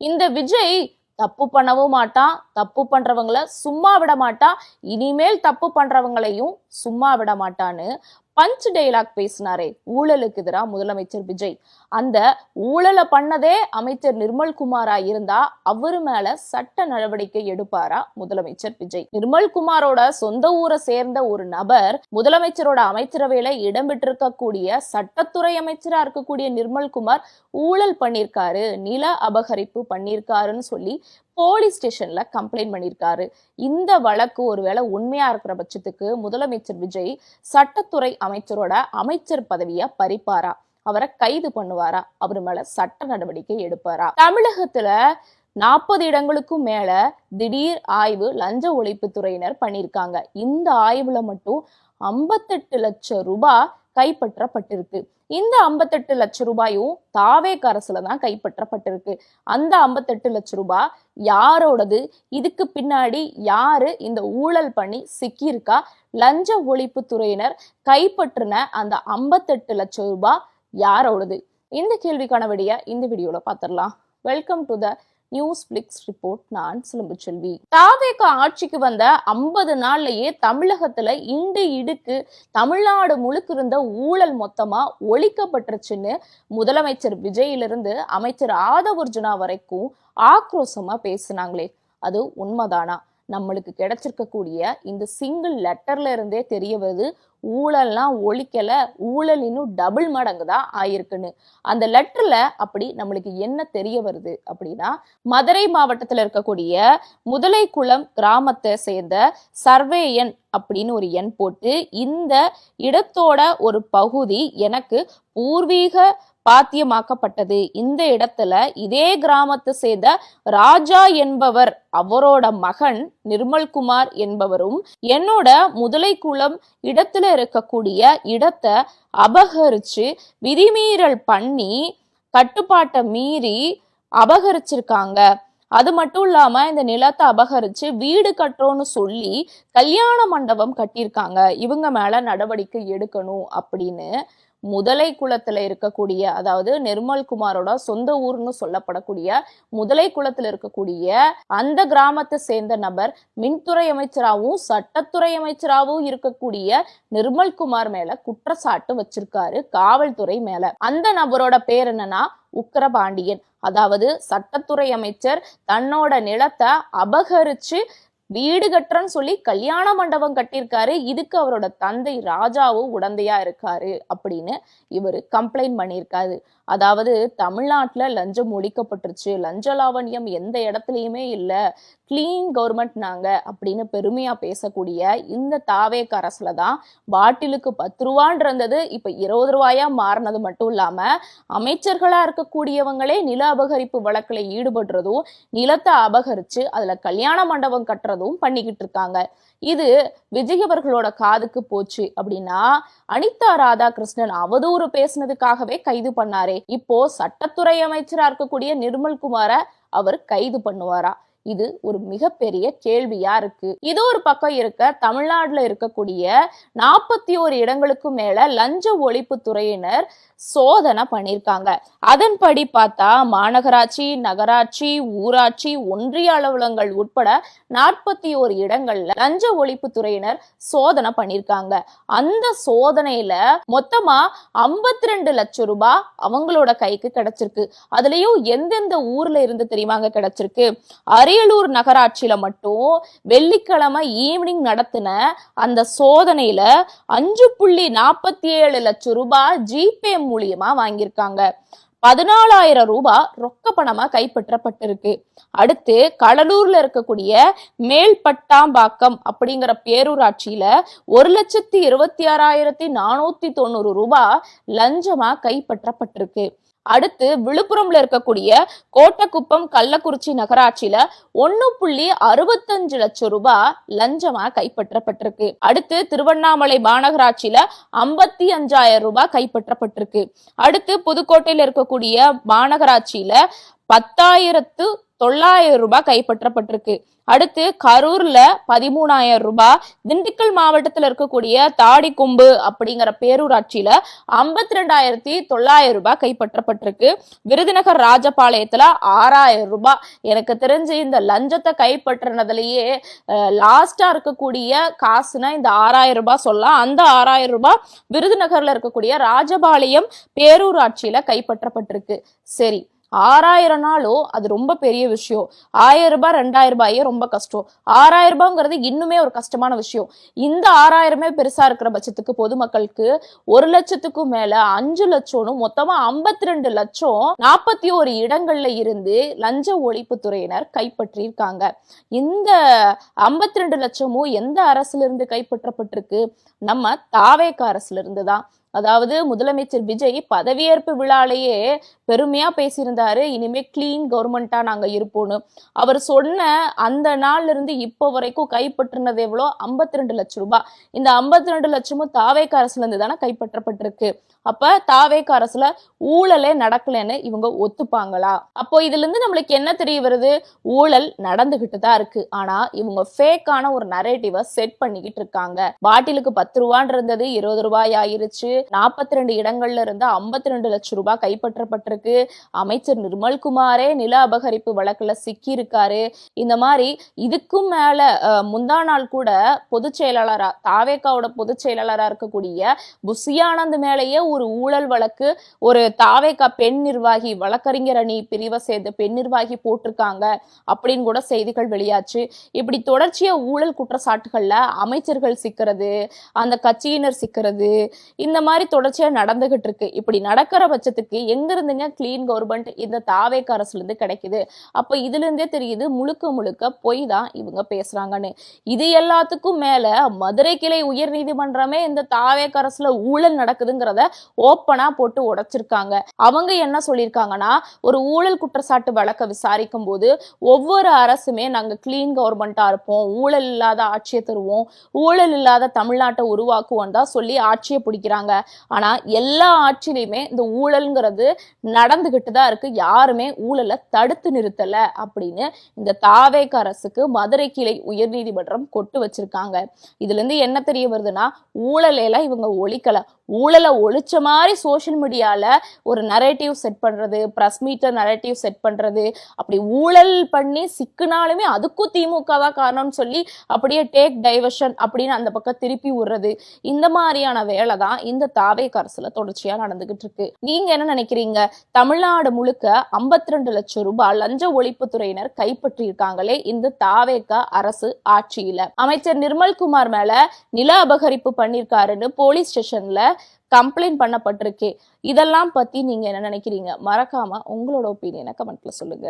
இந்த விஜய் தப்பு பண்ணவும் மாட்டான், தப்பு பண்றவங்கள சும்மா விட மாட்டான், இனிமேல் தப்பு பண்றவங்களையும் சும்மா விட மாட்டான்னு பஞ்ச் டைலாக் பேசினாரே ஊழலுக்கு எதிராக முதலமைச்சர் விஜய். அந்த ஊழலை பண்ணதே அமைச்சர் நிர்மல்குமாரா இருந்தா அவரு மேல சட்ட நடவடிக்கை எடுப்பாரா முதலமைச்சர் விஜய்? நிர்மல்குமாரோட சொந்த ஊரை சேர்ந்த ஒரு நபர் முதலமைச்சரோட அமைச்சரவையில இடம்பெற்றிருக்கக்கூடிய சட்டத்துறை அமைச்சரா இருக்கக்கூடிய நிர்மல்குமார் ஊழல் பண்ணிருக்காரு, நில அபகரிப்பு பண்ணிருக்காருன்னு சொல்லி போலீஸ் ஸ்டேஷன்ல கம்ப்ளைண்ட் பண்ணிருக்காரு. இந்த வழக்கு ஒருவேளை உண்மையா இருக்கிற பட்சத்துக்கு முதலமைச்சர் விஜய் சட்டத்துறை அமைச்சரோட அமைச்சர் பதவியை பறிப்பாரா, அவரை கைது பண்ணுவாரா, அவர் மேல சட்ட நடவடிக்கை எடுப்பாரா? தமிழகத்துல 40 இடங்களுக்கும் மேல திடீர் ஆய்வு லஞ்ச ஒழிப்பு துறையினர் பண்ணிருக்காங்க. இந்த ஆய்வுல மட்டும் 58 லட்சம் ரூபாய் கைப்பற்றப்பட்டிருக்கு. இந்த 58 லட்சம் ரூபாயும் தாவேக அரசுல தான் கைப்பற்றப்பட்டிருக்கு. அந்த 58 லட்சம் ரூபாய் யாரோடது? இதுக்கு பின்னாடி யாரு இந்த ஊழல் பண்ணி சிக்கியிருக்கா? லஞ்ச ஒழிப்பு துறையினர் கைப்பற்றின அந்த 58 லட்சம் ரூபாய் யாரோடது? இந்த கேள்விக்கான விடைய இந்த வீடியோல பாத்திரலாம். Welcome to the News Flicks report. நான் சிலம்பு செல்வி. தாவேக ஆட்சிக்கு வந்த 50 நாள்லயே தமிழகத்துல இண்டு இடுக்கு தமிழ்நாடு முழுக்க இருந்த ஊழல் மொத்தமா ஒழிக்கப்பட்டுருச்சுன்னு முதலமைச்சர் விஜயிலிருந்து அமைச்சர் ஆதவர்ஜுனா வரைக்கும் ஆக்ரோஷமா பேசினாங்களே, அது உண்மைதானா? நம்மளுக்கு கிடைச்சிருக்கக்கூடிய இந்த சிங்கிள் லெட்டர்ல இருந்தே தெரிய வருது ஊழல்லாம் ஒழிக்கல, ஊழல் இன்னும் டபுள் மடங்கு தான் ஆயிருக்குன்னு. அந்த லெட்டர்ல அப்படி நம்மளுக்கு என்ன தெரிய வருது அப்படின்னா, மதுரை மாவட்டத்துல இருக்கக்கூடிய முதலைக்குளம் கிராமத்தை சேர்ந்த சர்வேயன் அப்படின்னு ஒரு எண் போட்டு, இந்த இடத்தோட ஒரு பகுதி எனக்கு பூர்வீக பாத்தியமாக்கப்பட்டது. இந்த இடத்துல இதே கிராமத்தை சேர்ந்த ராஜா என்பவர், அவரோட மகன் நிர்மல்குமார் என்பவரும் என்னோட முதலைக்குளம் இடத்துல இருக்கக்கூடிய இடத்தை அபகரிச்சு விதிமீறல் பண்ணி கட்டுப்பாட்டை மீறி அபகரிச்சிருக்காங்க. அது மட்டும் இல்லாம இந்த நிலத்தை அபகரிச்சு வீடு கட்டுறோன்னு சொல்லி கல்யாண மண்டபம் கட்டியிருக்காங்க. இவங்க மேல நடவடிக்கை எடுக்கணும் அப்படின்னு முதலை குளத்துல இருக்கக்கூடிய, அதாவது நிர்மல்குமாரோட சொந்த ஊர்னு சொல்லப்படக்கூடிய முதலை குளத்துல இருக்கக்கூடிய அந்த கிராமத்தை சேர்ந்த நபர் மின்துறை அமைச்சராகவும் சட்டத்துறை அமைச்சராகவும் இருக்கக்கூடிய நிர்மல்குமார் மேல குற்றச்சாட்டு வச்சிருக்காரு காவல்துறை மேல. அந்த நபரோட பேர் என்னன்னா உக்கிரபாண்டியன். அதாவது சட்டத்துறை அமைச்சர் தன்னோட நிலத்தை அபகரிச்சு வீடு கட்டுறன்னு சொல்லி கல்யாண மண்டபம் கட்டியிருக்காரு. இதுக்கு அவரோட தந்தை ராஜாவும் உடந்தையா இருக்காரு அப்படின்னு இவர் கம்ப்ளைண்ட் பண்ணியிருக்காரு. அதாவது தமிழ்நாட்டுல லஞ்சம் ஒழிக்கப்பட்டுருச்சு, லஞ்ச லாவண்யம் எந்த இடத்துலயுமே இல்ல, கிளீன் கவர்மெண்ட் நாங்க அப்படின்னு பெருமையா பேசக்கூடிய இந்த தாவேக அரசுல தான் பாட்டிலுக்கு 10 ரூபான்னு இருந்தது இப்ப 20 ரூபாயா மாறினது மட்டும் இல்லாம அமைச்சர்களா இருக்கக்கூடியவங்களே நில அபகரிப்பு வழக்குல ஈடுபடுறதும், நிலத்தை அபகரிச்சு அதுல கல்யாண மண்டபம் கட்டுறதும் பண்ணிக்கிட்டு இருக்காங்க. இது விஜய் அவர்களோட காதுக்கு போச்சு அப்படின்னா அனிதா ராதாகிருஷ்ணன் அவதூறு பேசினதுக்காகவே கைது பண்ணாரே, இப்போ சட்டத்துறை அமைச்சரா இருக்கக்கூடிய நிர்மல்குமார அவர் கைது பண்ணுவாரா? இது ஒரு மிகப்பெரிய கேள்வியா இருக்கு. இது ஒரு பக்கம் இருக்க, தமிழ்நாடுல இருக்கக்கூடிய 41 இடங்களுக்கும் மேல லஞ்ச ஒழிப்பு துறையினர் சோதனை பண்ணிருக்காங்க. அதன்படி பார்த்தா மாநகராட்சி, நகராட்சி, ஊராட்சி, ஒன்றிய அலுவலகங்கள் உட்பட 41 இடங்கள்ல லஞ்ச ஒழிப்பு துறையினர் சோதனை பண்ணிருக்காங்க. அந்த சோதனையில மொத்தமா 52 லட்சம் ரூபாய் அவங்களோட கைக்கு கிடைச்சிருக்கு. அதுலயும் எந்தெந்த ஊர்ல இருந்து தெரியுமாங்க கிடைச்சிருக்கு? அரியலூர் நகராட்சியில மட்டும் வெள்ளிக்கிழமை ஈவினிங் நடத்தின அந்த சோதனையில 5.47 லட்சம் ரூபாய் ஜிபே மூலியமா வாங்கியிருக்காங்க. 14,000 ரூபாய் ரொக்க பணமா கைப்பற்றப்பட்டிருக்கு. அடுத்து கடலூர்ல இருக்கக்கூடிய மேல்பட்டாம்பாக்கம் அப்படிங்கிற பேரூராட்சியில 1,26,490 ரூபாய் லஞ்சமா கைப்பற்றப்பட்டிருக்கு. அடுத்து விழுப்புரம்ல இருக்கக்கூடிய கோட்டக்குப்பம் கள்ளக்குறிச்சி நகராட்சியில 1.65 லட்சம் ரூபாய் லஞ்சமா கைப்பற்றப்பட்டிருக்கு. அடுத்து திருவண்ணாமலை மாநகராட்சியில 55,000 ரூபாய் கைப்பற்றப்பட்டிருக்கு. அடுத்து புதுக்கோட்டையில இருக்கக்கூடிய மாநகராட்சியில 10,000 9,000 ரூபாய் கைப்பற்றப்பட்டிருக்கு. அடுத்து கரூர்ல 13,000 ரூபாய், திண்டுக்கல் மாவட்டத்தில் இருக்கக்கூடிய தாடிக்கொம்பு அப்படிங்கிற பேரூராட்சியில 52,900 ரூபாய் கைப்பற்றப்பட்டிருக்கு. விருதுநகர் ராஜபாளையத்துல 6,000 ரூபாய். எனக்கு தெரிஞ்சு இந்த லஞ்சத்தை கைப்பற்றினதுலயே லாஸ்டா இருக்கக்கூடிய காசுனா இந்த 6,000 ரூபாய் சொல்லலாம். அந்த 6,000 ரூபாய் விருதுநகர்ல இருக்கக்கூடிய ராஜபாளையம் பேரூராட்சியில கைப்பற்றப்பட்டிருக்கு. சரி, 6,000 அது ரொம்ப பெரிய விஷயம். 1,000 ரூபாய் 2,000 ரூபாயே ரொம்ப கஷ்டம். 6,000 ரூபாய்ங்கிறது இன்னுமே ஒரு கஷ்டமான விஷயம். இந்த 6,000மே பெருசா இருக்கிற பட்சத்துக்கு பொதுமக்களுக்கு 1 லட்சத்துக்கும் மேல 5 லட்சம்னு மொத்தமா 52 லட்சம் 41 இடங்கள்ல இருந்து லஞ்ச ஒழிப்புத்துறையினர் கைப்பற்றியிருக்காங்க. இந்த 52 லட்சமும் எந்த அரசுல இருந்து கைப்பற்றப்பட்டிருக்கு? நம்ம தாவேகா அரசுல இருந்து தான். அதாவது முதலமைச்சர் விஜய் பதவியேற்பு விழாலேயே பெருமையா பேசியிருந்தாரு, இனிமே கிளீன் கவர்மெண்டா நாங்க இருப்போம்னு. அவர் சொன்ன அந்த நாள்ல இருந்து இப்போ வரைக்கும் கைப்பற்றினது எவ்வளோ? 52 லட்சம் ரூபாய். இந்த 52 லட்சமும் தாவேகா அரசுல இருந்து தானே கைப்பற்றப்பட்டிருக்கு. அப்ப தாவேகா அரசுல ஊழலே நடக்கலன்னு இவங்க ஒத்துப்பாங்களா? அப்போ இதுல இருந்து நம்மளுக்கு என்ன தெரிய வருது? ஊழல் நடந்துகிட்டு தான் இருக்கு. ஆனா இவங்க ஃபேக்கான ஒரு நரேட்டிவை செட் பண்ணிக்கிட்டு இருக்காங்க. பாட்டிலுக்கு 10 ரூபான்னு இருந்தது 20 ரூபாய் ஆயிருச்சு. 42 இடங்கள்ல இருந்து 52 லட்சம் ரூபாய் கைப்பற்றப்பட்டிருக்கு. அமைச்சர் நிர்மல்குமாரே நில அபகரிப்பு வழக்குல சிக்கி இருக்காரு. இந்த மாதிரி இதுக்கும் மேல முந்தா நாள் கூட பொதுச் செயலாளரா தாவேகாவோட பொதுச் செயலாளரா இருக்கக்கூடிய புஷியானந்த் மேலேயே ஒரு ஊழல் வழக்கு ஒரு தாவேகா பெண் நிர்வாகி வழக்கறிஞர் அணி பிரிவை சேர்ந்த பெண் நிர்வாகி போட்டிருக்காங்க அப்படின்னு கூட செய்திகள் வெளியாச்சு. இப்படி தொடர்ச்சியா ஊழல் குற்றச்சாட்டுகள்ல அமைச்சர்கள் சிக்கிறது, அந்த கட்சியினர் சிக்கிறது, இந்த மாதிரி தொடர்ச்சியா நடந்துகிட்டு இருக்கு. இப்படி நடக்கிற பட்சத்துக்கு எங்க இருந்துங்க கிளீன் கவர்மெண்ட் இந்த தாவேகா அரசுல இருந்து கிடைக்குது? அப்ப இதுல இருந்தே தெரியுது முழுக்க முழுக்க பொய் தான் இவங்க பேசுறாங்கன்னு. இது எல்லாத்துக்கும் மேல மதுரை கிளை உயர் நீதிமன்றமே இந்த தாவேகா அரசுல ஊழல் நடக்குதுங்கிறத ஓப்பனா போட்டு உடைச்சிருக்காங்க. அவங்க என்ன சொல்லியிருக்காங்கன்னா, ஒரு ஊழல் குற்றச்சாட்டு வழக்க விசாரிக்கும் போது ஒவ்வொரு அரசுமே நாங்க கிளீன் கவர்மெண்டா இருப்போம், ஊழல் இல்லாத ஆட்சியை தருவோம், ஊழல் இல்லாத தமிழ்நாட்டை உருவாக்குவோம் தான் சொல்லி ஆட்சியை பிடிக்கிறாங்க. ஆனா எல்லா ஆட்சியிலுமே இந்த ஊழல்ங்கிறது நடந்துகிட்டு தான் இருக்கு. யாருமே ஊழலை தடுத்து நிறுத்தல அப்படின்னு இந்த தாவேகா அரசுக்கு மதுரை கிளை உயர் நீதிமன்றம் கொட்டு வச்சிருக்காங்க. இதுல இருந்து என்ன தெரிய வருதுன்னா, ஊழலையெல்லாம் இவங்க ஒழிக்கல. ஊழலை ஒழிச்ச மாதிரி சோசியல் மீடியால ஒரு நரேட்டிவ் செட் பண்றது, பிரஸ் மீட்டர் நரேட்டிவ் செட் பண்றது, அப்படி ஊழல் பண்ணி சிக்குனாலுமே அதுக்கும் திமுக தான் காரணம்னு சொல்லி அப்படியே டேக் டைவர்ஷன் அப்படின்னு அந்த பக்கம் திருப்பி விடுறது, இந்த மாதிரியான வேலை தான் இந்த தாவேகா அரசுல தொடர்ச்சியா நடந்துகிட்டு இருக்கு. நீங்க என்ன நினைக்கிறீங்க? தமிழ்நாடு முழுக்க 52 லட்சம் ரூபாய் லஞ்ச ஒழிப்புத்துறையினர் கைப்பற்றி இருக்காங்களே இந்த தாவேகா அரசு ஆட்சியில. அமைச்சர் நிர்மல்குமார் மேல நில அபகரிப்பு பண்ணிருக்காருன்னு போலீஸ் ஸ்டேஷன்ல கம்ப்ளைண்ட் பண்ணப்பட்டிருக்கு. இதெல்லாம் பத்தி நீங்க என்ன நினைக்கிறீங்க? மறக்காம உங்களோட ஒப்பீனியனை கமெண்ட்ல சொல்லுங்க.